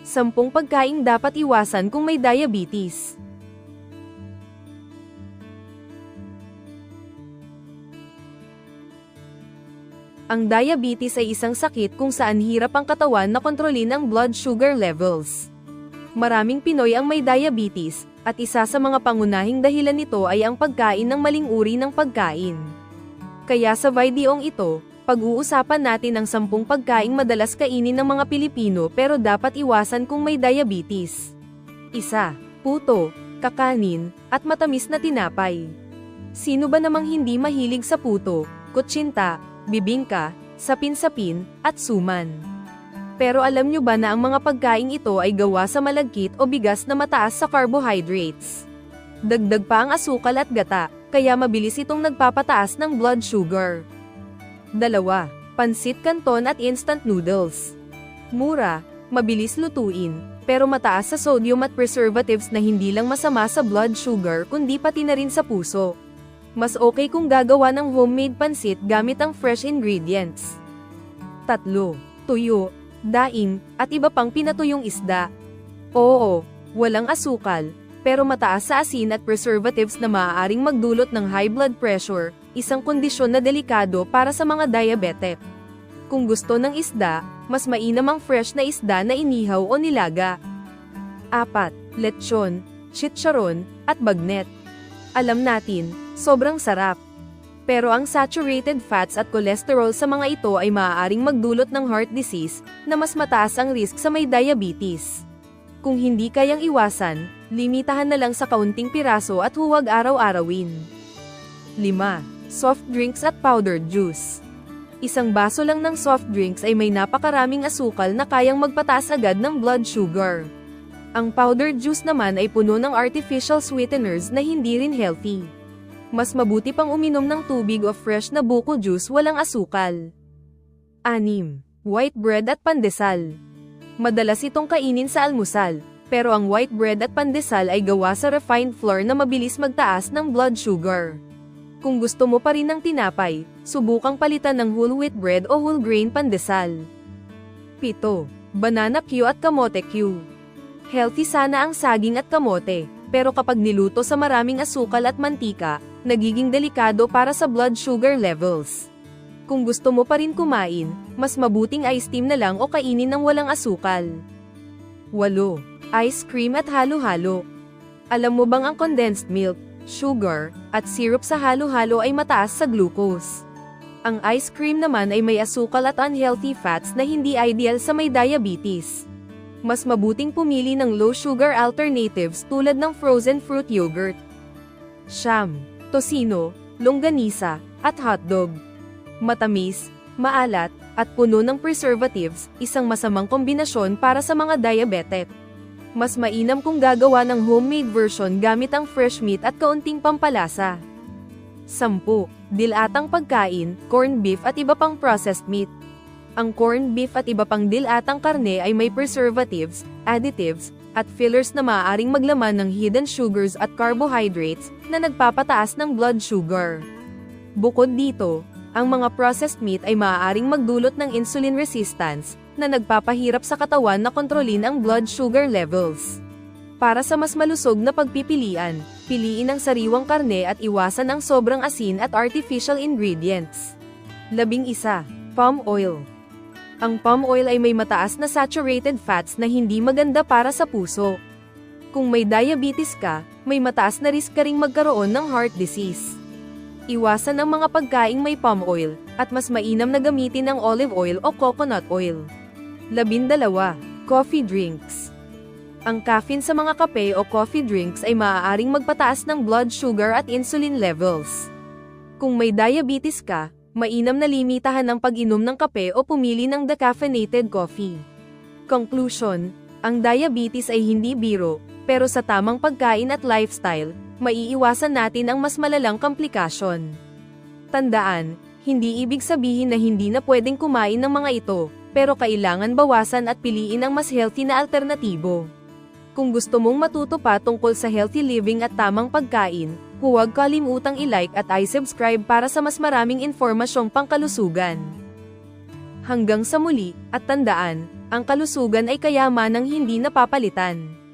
10 pagkaing dapat iwasan kung may diabetes. Ang diabetes ay isang sakit kung saan hirap ang katawan na kontrolin ang blood sugar levels. Maraming Pinoy ang may diabetes, at isa sa mga pangunahing dahilan nito ay ang pagkain ng maling uri ng pagkain. Kaya sa videong ito, pag-uusapan natin ang 10 pagkaing madalas kainin ng mga Pilipino pero dapat iwasan kung may diabetes. 1. Puto, kakanin, at matamis na tinapay. Sino ba namang hindi mahilig sa puto, kutsinta, bibingka, sapin-sapin, at suman? Pero alam nyo ba na ang mga pagkaing ito ay gawa sa malagkit o bigas na mataas sa carbohydrates? Dagdag pa ang asukal at gata, kaya mabilis itong nagpapataas ng blood sugar. 2. Pansit Canton at instant noodles. Mura, mabilis lutuin, pero mataas sa sodium at preservatives na hindi lang masama sa blood sugar kundi pati na rin sa puso. Mas okay kung gagawa ng homemade pansit gamit ang fresh ingredients. 3. Tuyo, daing, at iba pang pinatuyong isda. Oo, walang asukal, pero mataas sa asin at preservatives na maaaring magdulot ng high blood pressure, isang kondisyon na delikado para sa mga diabetic. Kung gusto ng isda, mas mainam ang fresh na isda na inihaw o nilaga. 4. Lechon, chicharon, at bagnet. Alam natin, sobrang sarap. Pero ang saturated fats at cholesterol sa mga ito ay maaaring magdulot ng heart disease, na mas mataas ang risk sa may diabetes. Kung hindi kayang iwasan, limitahan na lang sa kaunting piraso at huwag araw-arawin. 5. Soft drinks at powdered juice. Isang baso lang ng soft drinks ay may napakaraming asukal na kayang magpataas agad ng blood sugar. Ang powdered juice naman ay puno ng artificial sweeteners na hindi rin healthy. Mas mabuti pang uminom ng tubig o fresh na buko juice walang asukal. 6. White bread at pandesal. Madalas itong kainin sa almusal, pero ang white bread at pandesal ay gawa sa refined flour na mabilis magtaas ng blood sugar. Kung gusto mo pa rin ng tinapay, subukang palitan ng whole wheat bread o whole grain pandesal. 7. Banana Q at kamote Q. Healthy sana ang saging at kamote, pero kapag niluto sa maraming asukal at mantika, nagiging delikado para sa blood sugar levels. Kung gusto mo pa rin kumain, mas mabuting ice cream na lang o kainin ng walang asukal. 8. Ice cream at halo-halo. Alam mo bang ang condensed milk, sugar, at syrup sa halo-halo ay mataas sa glucose? Ang ice cream naman ay may asukal at unhealthy fats na hindi ideal sa may diabetes. Mas mabuting pumili ng low-sugar alternatives tulad ng frozen fruit yogurt. 9. Tocino, longganisa, at hotdog. Matamis, maalat, at puno ng preservatives, isang masamang kombinasyon para sa mga diabetic. Mas mainam kung gagawa ng homemade version gamit ang fresh meat at kaunting pampalasa. 10. Dilatang pagkain, corned beef at iba pang processed meat. Ang corned beef at iba pang dilatang karne ay may preservatives, additives, at fillers na maaaring maglaman ng hidden sugars at carbohydrates na nagpapataas ng blood sugar. Bukod dito, ang mga processed meat ay maaaring magdulot ng insulin resistance na nagpapahirap sa katawan na kontrolin ang blood sugar levels. Para sa mas malusog na pagpipilian, piliin ang sariwang karne at iwasan ang sobrang asin at artificial ingredients. 11. Palm oil. Ang palm oil ay may mataas na saturated fats na hindi maganda para sa puso. Kung may diabetes ka, may mataas na risk ka ring magkaroon ng heart disease. Iwasan ang mga pagkaing may palm oil, at mas mainam na gamitin ang olive oil o coconut oil. 12. Coffee drinks. Ang caffeine sa mga kape o coffee drinks ay maaaring magpataas ng blood sugar at insulin levels. Kung may diabetes ka, mainam na limitahan ang pag-inom ng kape o pumili ng decaffeinated coffee. Conclusion, ang diabetes ay hindi biro, pero sa tamang pagkain at lifestyle, maiiwasan natin ang mas malalang komplikasyon. Tandaan, hindi ibig sabihin na hindi na pwedeng kumain ng mga ito, pero kailangan bawasan at piliin ang mas healthy na alternatibo. Kung gusto mong matuto pa tungkol sa healthy living at tamang pagkain, huwag kalimutang i-like at i-subscribe para sa mas maraming impormasyong pangkalusugan. Hanggang sa muli, at tandaan, Ang kalusugan ay kayamanang hindi napapalitan.